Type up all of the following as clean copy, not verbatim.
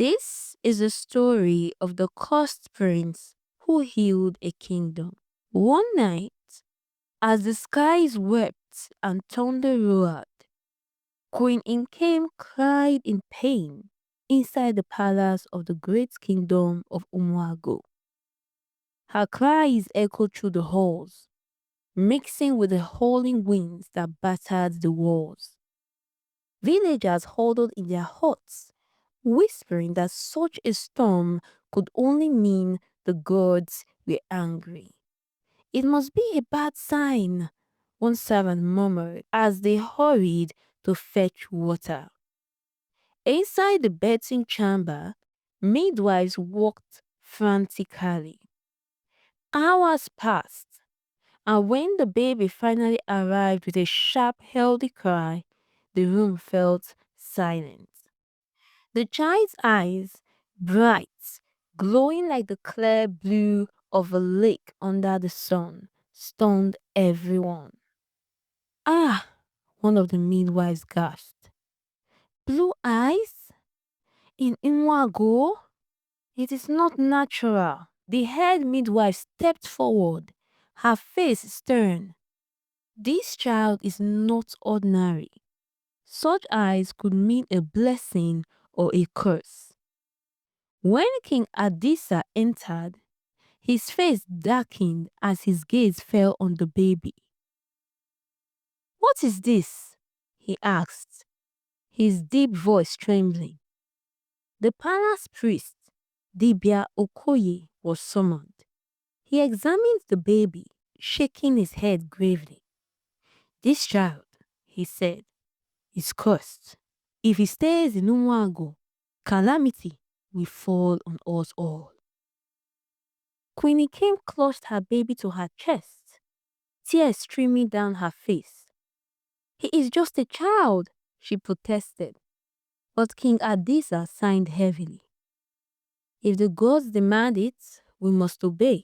This is the story of the cursed prince who healed a kingdom. One night, as the skies wept and thunder roared, Queen Inkem cried in pain inside the palace of the great kingdom of Umwago. Her cries echoed through the halls, mixing with the howling winds that battered the walls. Villagers huddled in their huts, whispering that such a storm could only mean the gods were angry. "It must be a bad sign," one servant murmured as they hurried to fetch water. Inside the bathing chamber, midwives worked frantically. Hours passed, and when the baby finally arrived with a sharp, healthy cry, the room felt silent. The child's eyes, bright, glowing like the clear blue of a lake under the sun, stunned everyone. "Ah!" one of the midwives gasped. "Blue eyes? In Inwago? It is not natural." The head midwife stepped forward, her face stern. "This child is not ordinary. Such eyes could mean a blessing or a curse." When King Adisa entered, his face darkened as his gaze fell on the baby. "What is this?" he asked, his deep voice trembling. The palace priest, Dibia Okoye, was summoned. He examined the baby, shaking his head gravely. "This child," he said, "is cursed. If he stays in Umwago, calamity will fall on us all." Queenie Kim clutched her baby to her chest, tears streaming down her face. "He is just a child," she protested. But King Adisa sighed heavily. "If the gods demand it, we must obey.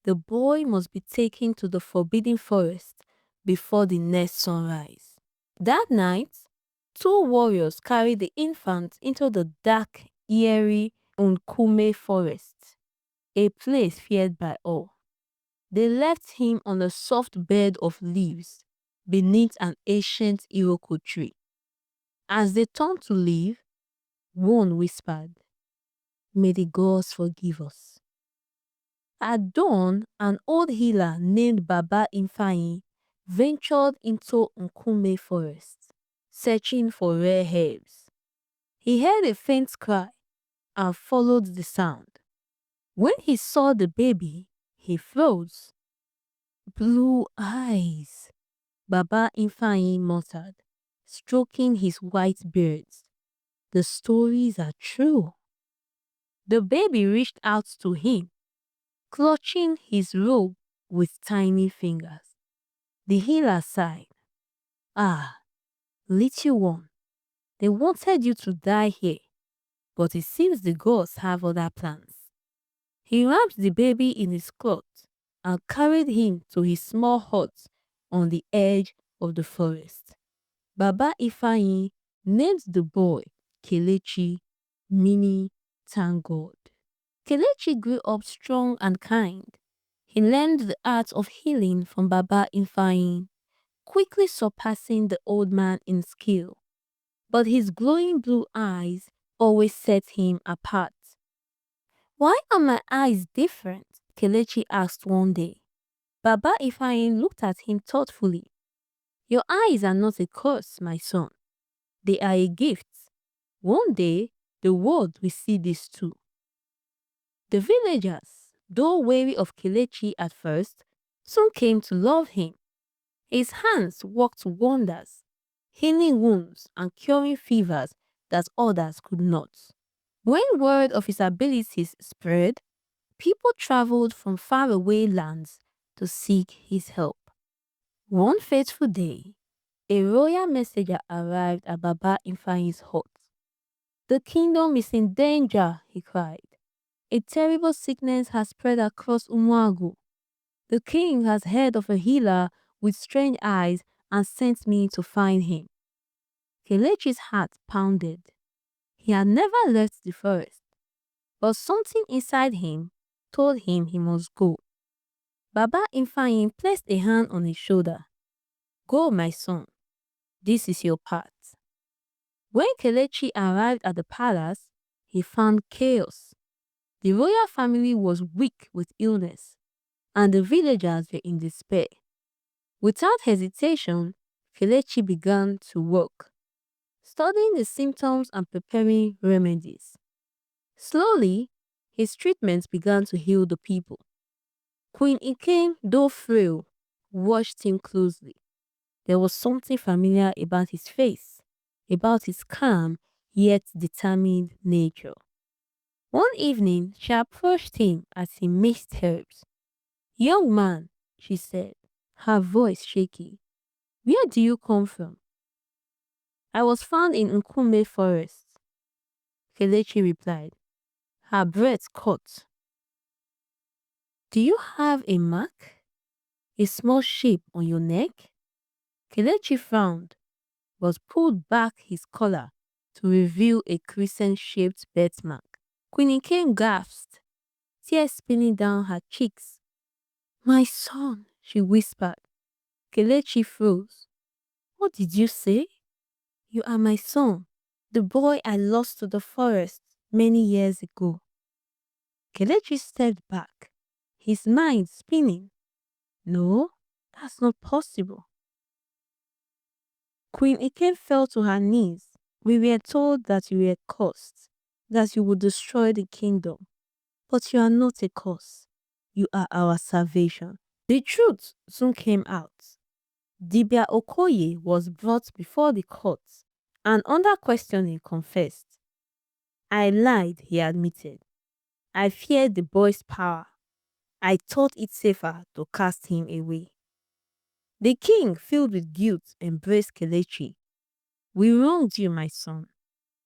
The boy must be taken to the forbidden forest before the next sunrise." That night, two warriors carried the infant into the dark, eerie Nkume forest, a place feared by all. They left him on a soft bed of leaves beneath an ancient iroko tree. As they turned to leave, one whispered, "May the gods forgive us." At dawn, an old healer named Baba Ifeanyi ventured into Nkume forest, searching for rare herbs. He heard a faint cry and followed the sound. When he saw the baby, he froze. "Blue eyes," Baba Ifeanyi muttered, stroking his white beard. "The stories are true." The baby reached out to him, clutching his robe with tiny fingers. The healer sighed. "Ah, little one, they wanted you to die here, but it seems the gods have other plans." He wrapped the baby in his cloth and carried him to his small hut on the edge of the forest. Baba Ifeanyi named the boy Kelechi, meaning "thank God." Kelechi grew up strong and kind. He learned the art of healing from Baba Ifeanyi, quickly surpassing the old man in skill. But his glowing blue eyes always set him apart. "Why are my eyes different?" Kelechi asked one day. Baba Ifeanyi looked at him thoughtfully. "Your eyes are not a curse, my son. They are a gift. One day, the world will see this too." The villagers, though wary of Kelechi at first, soon came to love him. His hands worked wonders, healing wounds and curing fevers that others could not. When word of his abilities spread, people traveled from faraway lands to seek his help. One fateful day, a royal messenger arrived at Baba Ifeanyi's hut. "The kingdom is in danger," he cried. "A terrible sickness has spread across Umwagu. The king has heard of a healer with strange eyes and sent me to find him." Kelechi's heart pounded. He had never left the forest, but something inside him told him he must go. Baba Ifeanyi placed a hand on his shoulder. Go, my son. This is your path. When Kelechi arrived at the palace, he found chaos. The royal family was weak with illness, and the villagers were in despair. Without hesitation, Kelechi began to work, studying the symptoms and preparing remedies. Slowly, his treatments began to heal the people. Queen Ikem, though frail, watched him closely. There was something familiar about his face, about his calm yet determined nature. One evening, she approached him as he mixed herbs. "Young man," she said, her voice shaky, "where do you come from?" "I was found in Nkume forest," Kelechi replied, her breath caught. "Do you have a mark? A small shape on your neck?" Kelechi frowned, but pulled back his collar to reveal a crescent-shaped birthmark. Queen Ikem gasped, tears spilling down her cheeks. "My son," she whispered. Kelechi froze. "What did you say?" "You are my son, the boy I lost to the forest many years ago." Kelechi stepped back, his mind spinning. "No, that's not possible." Queen Ikem fell to her knees. "We were told that you were cursed, that you would destroy the kingdom. But you are not a curse. You are our salvation." The truth soon came out. Dibia Okoye was brought before the court and under questioning confessed. "I lied," he admitted. "I feared the boy's power. I thought it safer to cast him away." The king, filled with guilt, embraced Kelechi. "We wronged you, my son.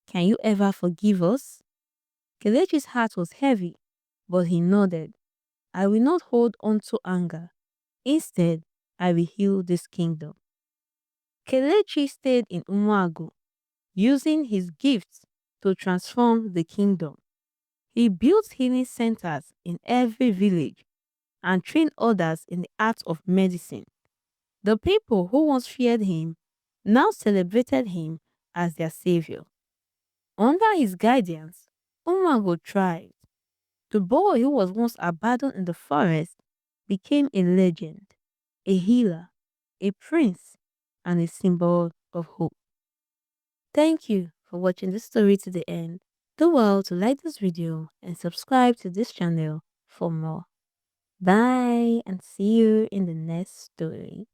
Can you ever forgive us?" Kelechi's heart was heavy, but he nodded. "I will not hold on to anger. Instead, I will heal this kingdom." Kelechi stayed in Umuagu, using his gifts to transform the kingdom. He built healing centers in every village and trained others in the art of medicine. The people who once feared him now celebrated him as their savior. Under his guidance, Umuagu thrived. The boy who was once abandoned in the forest became a legend, a healer, a prince, and a symbol of hope. Thank you for watching this story to the end. Do well to like this video and subscribe to this channel for more. Bye and see you in the next story.